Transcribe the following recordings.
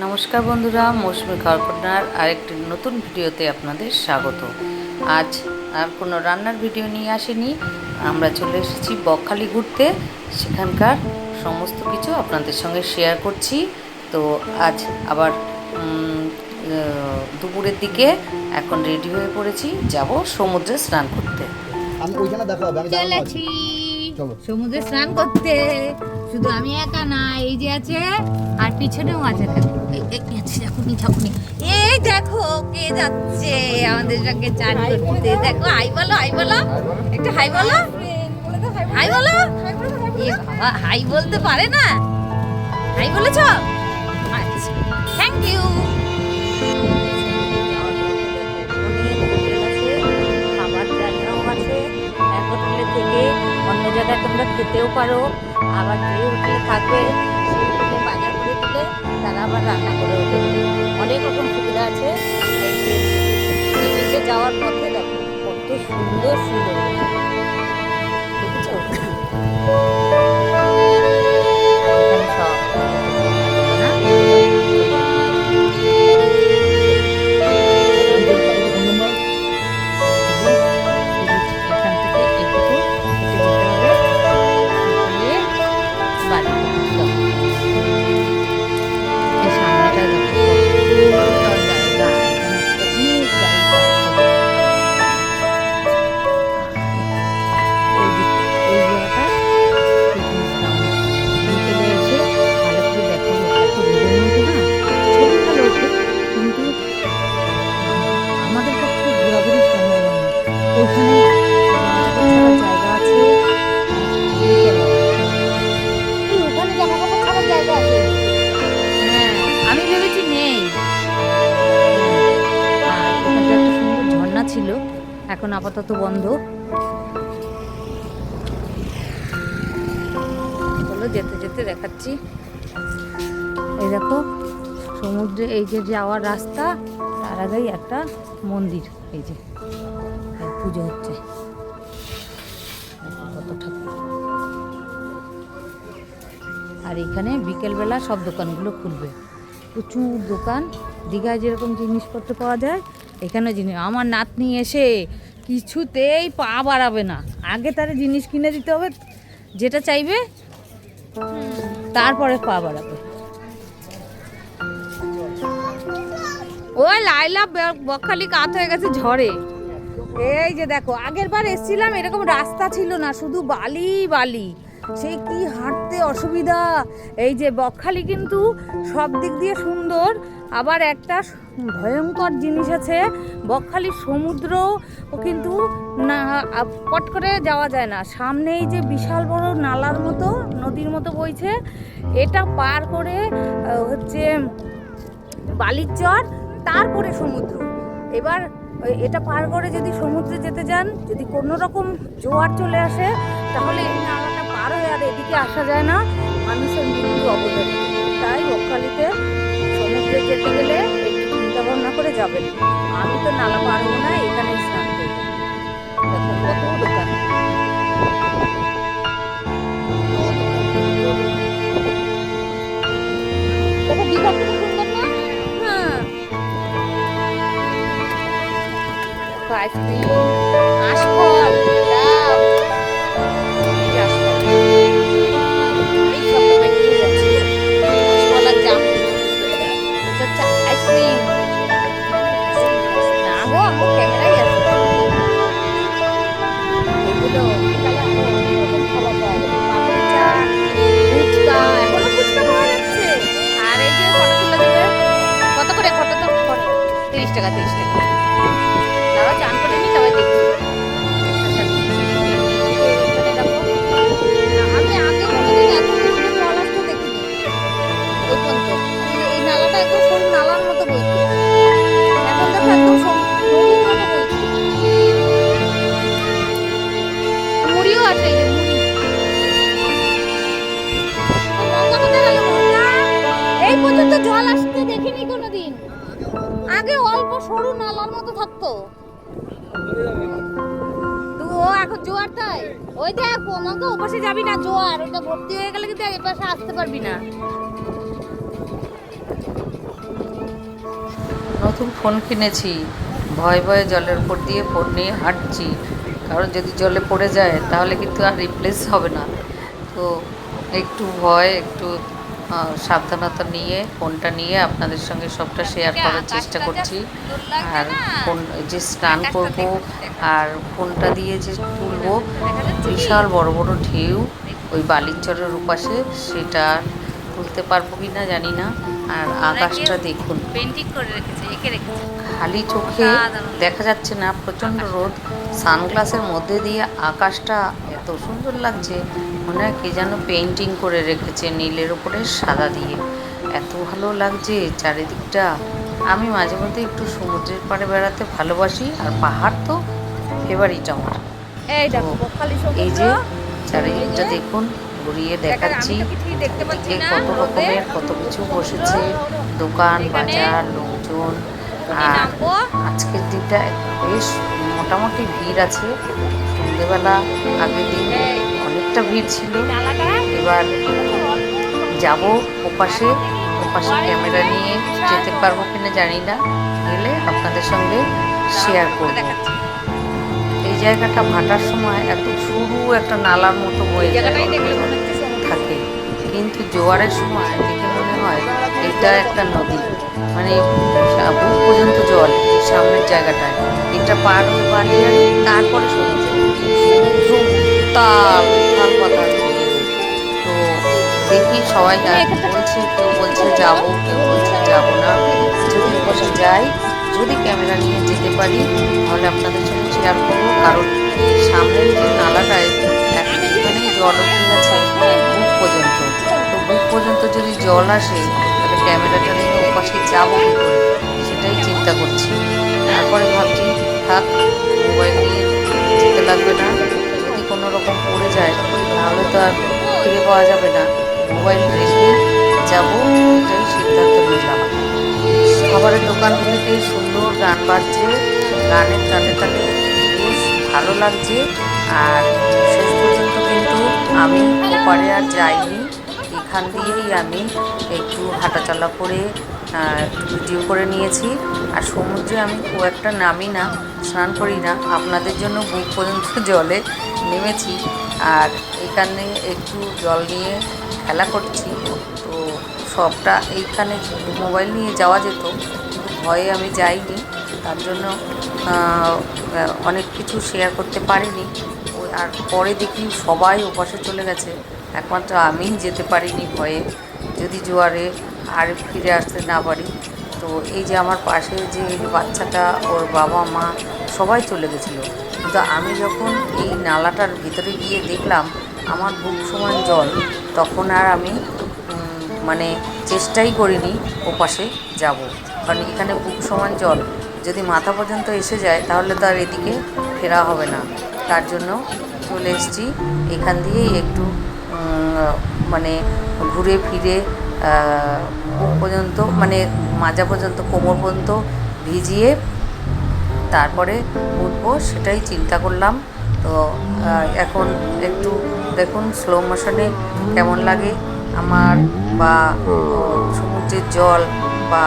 নমস্কার বন্ধুরা, মৌসুমি খাওয়ার কর্নার আরেকটি নতুন ভিডিওতে আপনাদের স্বাগত। আজ আর কোনো রান্নার ভিডিও নিয়ে আসেনি, আমরা চলে এসেছি বকখালি ঘুরতে। সেখানকার সমস্ত কিছু আপনাদের সঙ্গে শেয়ার করছি। তো আজ আবার দুপুরের দিকে এখন রেডি হয়ে পড়েছি, যাব সমুদ্রে স্নান করতে। আমি ওইখানে দেখা হবে, আমি চলেছি সমুদ্রে স্নান করতে। শুধু আমি একা না, এই যে আছে আর পিছনেও আছে। এই দেখো কে যাচ্ছে আমাদের সঙ্গে চান করতে। দেখো হাই বলো, হাই বলো, একটু হাই বলো, হাই বলো। এ বাবা, হাই বলতে পারে না। হাই বলেছ? আচ্ছা, থ্যাংক ইউ। খাবার জায়গাও আছে, এক হোটেলে থেকে অন্য জায়গায় তোমরা খেতেও পারো। আবার যে হোটেলে থাকবে সেই হোটেলে বাজার করে দিলে তারা আবার রান্না করে ওঠে। অনেক রকম সুবিধা আছে। এই বিচে যাওয়ার পথে দেখো কত সুন্দর সুন্দর দেখেছো? এখানে সব না ছিল, এখন আপাতত বন্ধ। চলো যেতে যেতে দেখাচ্ছি। এই দেখো সমুদ্রে এই যে যাওয়ার রাস্তা, তার আগেই একটা মন্দির, এই যে পুজো হচ্ছে। কত ঠাকুর। আর এখানে বিকেলবেলা সব দোকানগুলো খুলবে, প্রচুর দোকান। দীঘায় যেরকম জিনিসপত্র পাওয়া যায় এখানে জিনিস। আমার নাতনি এসে কিছুতেই পা বাড়াবে না, আগে তার জিনিস কিনে দিতে হবে যেটা চাইবে, তারপরে পা বাড়াবে। ওই লাইলা বকখালি কাত হয়ে গেছে ঝড়ে। এই যে দেখো, আগের বার এসেছিলাম এরকম রাস্তা ছিল না, শুধু বালি বালি, সে কি হাঁটতে অসুবিধা। এই যে বকখালি কিন্তু সব দিক দিয়ে সুন্দর। আবার একটা ভয়ঙ্কর জিনিস আছে, বকখালির সমুদ্র কিন্তু না পট করে যাওয়া যায় না। সামনেই যে বিশাল বড় নালার মতো নদীর মতো বইছে, এটা পার করে হচ্ছে বালির চর, তারপরে সমুদ্র। এবার এটা পার করে যদি সমুদ্রে যেতে যান, যদি কোনো রকম জোয়ার চলে আসে, তাহলে এই নালাটা পার হয়ে আর এদিকে আসা যায় না, মানুষের মৃত্যু অবদান। তাই বকখালিতে সমুদ্রে যেতে গেলে একটু চিন্তা ভাবনা করে যাবেন। আমি তো নালা পার হবো না, এখানেই স্নান করবো। দেখো কত দোকান। দেখো দীঘা থেকে সুন্দর না? হ্যাঁ, আইসক্রিম, আশফল, ডাব, আইসক্রিম। না গো, আমার ক্যামেরাই আছে। এগুলো খাবার পাওয়া যাবে, পাপড়ি চাট, ফুচকা, এখনো ফুচকা পাওয়া যাচ্ছে। আর এই যে ফটো তুলে দেবে, কত করে ফটো? তো 30 টাকা, 30 টাকা। দাঁড়া চান করে নি, তবে দেখছি। আমি আগে কোনোদিন এত পরিমাণে জল আসতে দেখিনি ওই পর্যন্ত। এই নালাটা একদম সরু নালার মতো বইছে, এখন দেখো একদম নদীর মতো বইছে। মুড়িও আছে, এই যে মুড়ি। মঙ্গা কোথায় গেল? মঙ্গা এই পর্যন্ত জল আসতে দেখিনি কোনোদিন। আগে অল্প সরু নালার মতো থাকতো। তো এখন জোয়ার, তাই ওই দেখ মঙ্গা ওপাশে যাবি না, জোয়ার ওটা ভর্তি হয়ে গেলে কিন্তু এপাশে আসতে পারবি না। নতুন ফোন কিনেছি, ভয়ে ভয়ে জলের উপর দিয়ে ফোন নিয়ে হাঁটছি, কারণ যদি জলে পড়ে যায় তাহলে কিন্তু আর রিপ্লেস হবে না। তো একটু ভয়, একটু সাবধানতা নিয়ে ফোনটা নিয়ে আপনাদের সঙ্গে সবটা শেয়ার করার চেষ্টা করছি। আর ফোন যে স্নান করব আর ফোনটা দিয়ে যে তুলবো, বিশাল বড় বড় ঢেউ ওই বালির চরের ওপাশে, সেটা তুলতে পারবো কি না জানি না। আর আকাশটা দেখুন, পেন্টিং করে রেখেছে, এঁকে রেখেছে। খালি চোখে দেখা যাচ্ছে না, প্রচণ্ড রোদ, সানগ্লাসের মধ্যে দিয়ে আকাশটা এত সুন্দর লাগছে, মনে হয় কে যেন পেন্টিং করে রেখেছে নীলের উপরে সাদা দিয়ে। এত ভালো লাগছে চারিদিকটা। আমি মাঝে মধ্যে একটু সমুদ্রের পাড়ে বেড়াতে ভালোবাসি, আর পাহাড় তো ফেভারিট আমার। এই দেখো বকখালি সমুদ্র, এই যে চারিদিকটা দেখুন, ঘুরিয়ে দেখাচ্ছি। এদিকে কত রকমের কত কিছু বসেছে, দোকান বাজার, লোকজন। আর আজকের দিনটা বেশ মোটামুটি ভিড় আছে। সন্ধ্যেবেলা আগের দিন অনেকটা ভিড় ছিল। এবার যাব ওপাশে, ওপাশে ক্যামেরা নিয়ে যেতে পারবো কিনা জানি না, গেলে আপনাদের সঙ্গে শেয়ার করব। এই জায়গাটা ভাটার সময় এত সরু একটা নালার মতো বয়ে থাকে, কিন্তু জোয়ারের সময় দেখে মনে হয় এটা একটা নদী, মানে বুক পর্যন্ত জল এই সামনের জায়গাটায়। এটা পার হয়ে বালিয়াড়ি, তারপরে সমুদ্র, উত্তাল উত্তাল পাতাল ঢেউ। তো দেখি সবাই বলছে, কেউ বলছে যাবো, কেউ বলছে যাবো না। যদি ওপাশে যাই, যদি ক্যামেরা নিয়ে যেতে পারি তাহলে আপনাদের সঙ্গে শেয়ার করবো। কারণ এই সামনের যে নালাটায় এখানেই জল উঠে গেছে বুক পর্যন্ত। তো বুক পর্যন্ত যদি জল আসে তাহলে ক্যামেরাটা নিয়ে ওপাশে যাবো কী করে, সেটাই চিন্তা করছি। তারপরে ভাবছি থাক, মোবাইল নিয়ে যেতে লাগবে না। যদি কোনো রকম পড়ে যায় তাহলে তো আর ফিরে পাওয়া যাবে না, মোবাইল রেখে যাবো, এটাই সিদ্ধান্ত নিলাম। খাবারের দোকানগুলিতে সুন্দর গান বাজছে, গানের তালে তালে বেশ ভালো লাগছে। আর শেষ পর্যন্ত কিন্তু আমি ওপারে আর যাইনি, এখান দিয়েই আমি একটু হাঁটাচলা করে একটু ভিডিও করে নিয়েছি। আর সমুদ্রে আমি খুব একটা নামি না, স্নান করি না, আপনাদের জন্য বুক পর্যন্ত জলে নেমেছি। আর এখানে একটু জল নিয়ে খেলা করছি। তো সবটা এইখানে মোবাইল নিয়ে যাওয়া যেত, কিন্তু ভয়ে আমি যাইনি, তার জন্য অনেক কিছু শেয়ার করতে পারিনি। ওই আর পরে দেখি সবাই ওপাশে চলে গেছে, একমাত্র আমিই যেতে পারিনি ভয়ে, যদি জোয়ারে আর ফিরে আসতে না পারি। তো এই যে আমার পাশে যে বাচ্চাটা, ওর বাবা মা সবাই চলে গেছিলো, কিন্তু আমি যখন এই নালাটার ভিতরে গিয়ে দেখলাম আমার বুক সমান জল, তখন আর আমি মানে চেষ্টাই করিনি ওপাশে যাব। কারণ এখানে বুক সমান জল, যদি মাথা পর্যন্ত এসে যায় তাহলে তো আর এদিকে ফেরা হবে না। তার জন্য চলে এসেছি এখান দিয়েই একটু মানে ঘুরে ফিরে বুক পর্যন্ত, মানে মাজা পর্যন্ত, কোমর পর্যন্ত ভিজিয়ে তারপরে উঠবো, সেটাই চিন্তা করলাম। তো এখন একটু দেখুন স্লো মোশনে কেমন লাগে আমার, বা সমুদ্রের জল, বা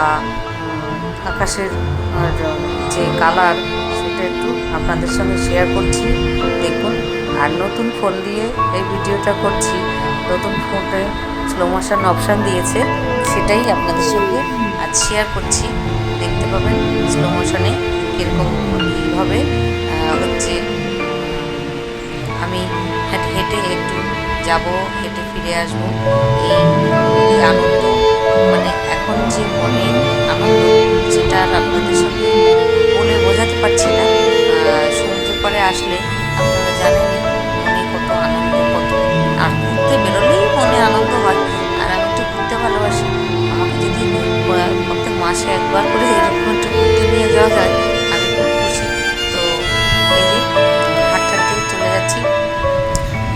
আকাশের যে কালার, সেটা একটু আপনাদের সঙ্গে শেয়ার করছি, দেখুন। আর নতুন ফোন দিয়ে এই ভিডিওটা করছি, নতুন ফোনে স্লো মোশন অপশান দিয়েছে, সেটাই আপনাদের সঙ্গে আজ শেয়ার করছি। দেখতে পাবেন স্লো মোশনে কীরকম কীভাবে হচ্ছে। আমি হেঁটে হেঁটে একটু যাব, হেঁটে ফিরে আসবো। এই আনন্দ, মানে এখন যে মনে আনন্দ, সেটা আপনাদের সঙ্গে বলে বোঝাতে পারছি না। সমুদ্র পাড়ে আসলে আপনারা জানেনই মনে কত আনন্দ, কত আর ঘুরতে বেরোলেই মনে আনন্দ হয়। আর আমি একটু ঘুরতে ভালোবাসি, আমাকে যদি প্রত্যেক মাসে একবার করে এরকম একটু ঘুরতে নিয়ে যাওয়া যায় আমি খুব খুশি। তো এই যে হাঁটতে হাঁটতে চলে যাচ্ছি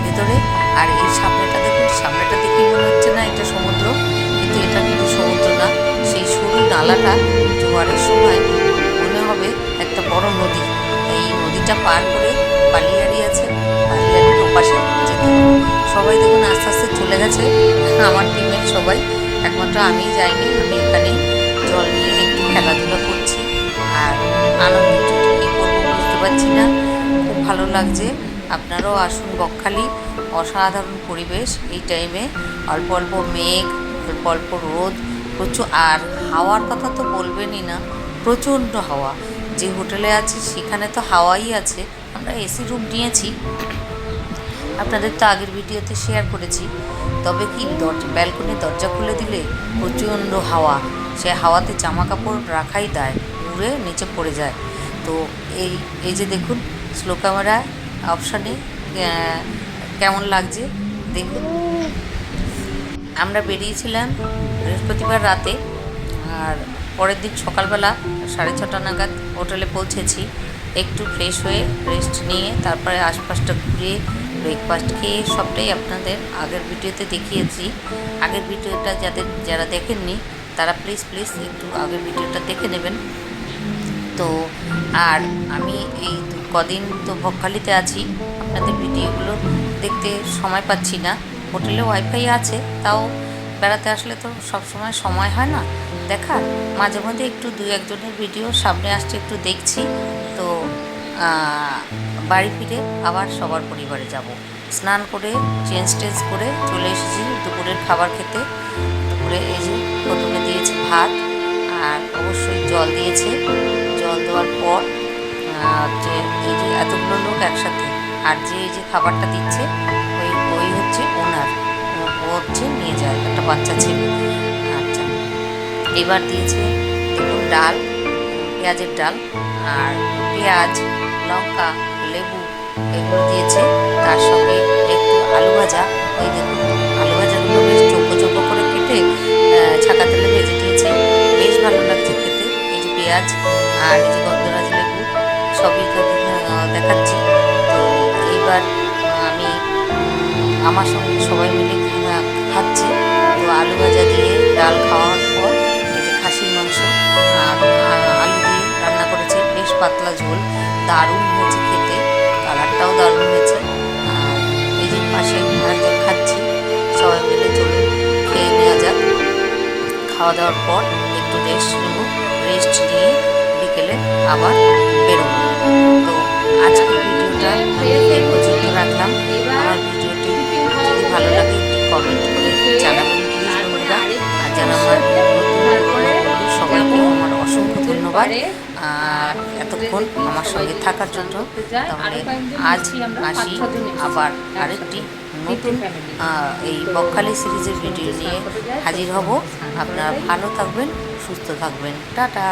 ভেতরে। আর এই সামনেটা দেখুন, সামনেটা দেখেই মনে হচ্ছে না এটা সমুদ্র, কিন্তু এটা কিন্তু সমুদ্র না, সেই সরু নালাটা জোয়ারের সময় মনে হবে একটা বড় নদী। এই নদীটা পার করে বালিয়াড়ি আছে, বালিয়াড়ির ওপাশে যেতে সবাই দেখুন আস্তে আস্তে চলে গেছে, আমার টিমের সবাই, একমাত্র আমি যাইনি। আমি এখানে জল নিয়ে একটু খেলাধুলা করছি। লাগছে। আপনারাও আসুন বকখালি, অসাধারণ পরিবেশ এই টাইমে, অল্প অল্প মেঘ, অল্প অল্প রোদ, প্রচুর, আর হাওয়ার কথা তো বলবেনই না, প্রচণ্ড হাওয়া। যে হোটেলে আছি সেখানে তো হাওয়াই আছে, আমরা এসি রুম নিয়েছি, আপনাদের তো আগের ভিডিওতে শেয়ার করেছি। তবে কি ব্যালকনির দরজা খুলে দিলে প্রচণ্ড হাওয়া, সে হাওয়াতে জামা কাপড় রাখাই দায়, উড়ে নিচে পড়ে যায়। তো এই এই যে দেখুন স্লো ক্যামেরা অপশানে কেমন লাগছে দেখুন। আমরা বেরিয়েছিলাম বৃহস্পতিবার রাতে, আর পরের দিন সকালবেলা 6:30 নাগাদ হোটেলে পৌঁছেছি। একটু ফ্রেশ হয়ে রেস্ট নিয়ে তারপরে আশপাশটা ঘুরে ব্রেকফাস্ট খেয়ে সবটাই আপনাদের আগের ভিডিওতে দেখিয়েছি। আগের ভিডিওটা যারা দেখেননি তারা প্লিজ একটু আগের ভিডিওটা দেখে নেবেন। তো আর আমি এই কদিন তো বকখালিতে আছি, আপনাদের ভিডিওগুলো দেখতে সময় পাচ্ছি না। হোটেলে ওয়াইফাই আছে, তাও বেড়াতে আসলে তো সব সময় হয় না দেখার। মাঝে মধ্যে একটু দু একজনের ভিডিও সামনে আসছে, একটু দেখছি। তো বাড়ি ফিরে আবার সবার পরিবারে যাব। স্নান করে চেঞ্জ করে চলে এসেছি দুপুরের খাবার খেতে। দুপুরে এই যে প্রথমে দিয়েছে ভাত, আর অবশ্যই জল দিয়েছে। জল দেওয়ার পর যে এই যে এতগুলো লোক একসাথে, আর যে এই যে খাবারটা দিচ্ছে ওই হচ্ছে ওনার, ও হচ্ছে নিয়ে যায়, একটা বাচ্চা ছেলে। আচ্ছা, এবার দিয়েছে দেখুন ডাল, পেঁয়াজের ডাল, আর পেঁয়াজ, লঙ্কা, লেবু এগুলো দিয়েছে। তার সঙ্গে একটু আলু ভাজা, ওই দেখুন আলু ভাজাগুলো বেশ চৌকো করে কেটে ছাকা তেলে ভেজে দিয়েছে, বেশ ভালো লাগছে খেতে। এই যে পেঁয়াজ আর এই যে গন্ধরাজ লেবু সবই দেখাচ্ছি। তো এইবার আমি আমার সঙ্গে সবাই মিলে খাচ্ছি। তো আলু ভাজা দিয়ে ডাল খাওয়ার পর এই যে খাসির মাংস আর আলু দিয়ে রান্না করেছে, বেশ পাতলা ঝোল, দারুণ হয়েছে খেতে, কালারটাও দারুণ হয়েছে। আর এই যে পাশে আরেকজন খাচ্ছি, সবাই মিলে চলুন খেয়ে নেওয়া যাক। খাওয়া দাওয়ার পর একটু রেস্ট নিয়ে বিকেলে আবার বেরোবো। তো আজকের ভিডিওটা এই পর্যন্ত রাখলাম। আমার ভিডিওটি যদি ভালো লাগে একটু কমেন্ট করে জানাবেন প্লিজ বন্ধুরা। আর যারা আমার সবাইকে আমার অসংখ্য ধন্যবাদ এতক্ষণ আমার সঙ্গে থাকার জন্য। তাহলে আজ আসি আবার আরেকটি নতুন এই বকখালি সিরিজের ভিডিও নিয়ে হাজির হব। আপনারা ভালো থাকবেন, সুস্থ থাকবেন, টাটা।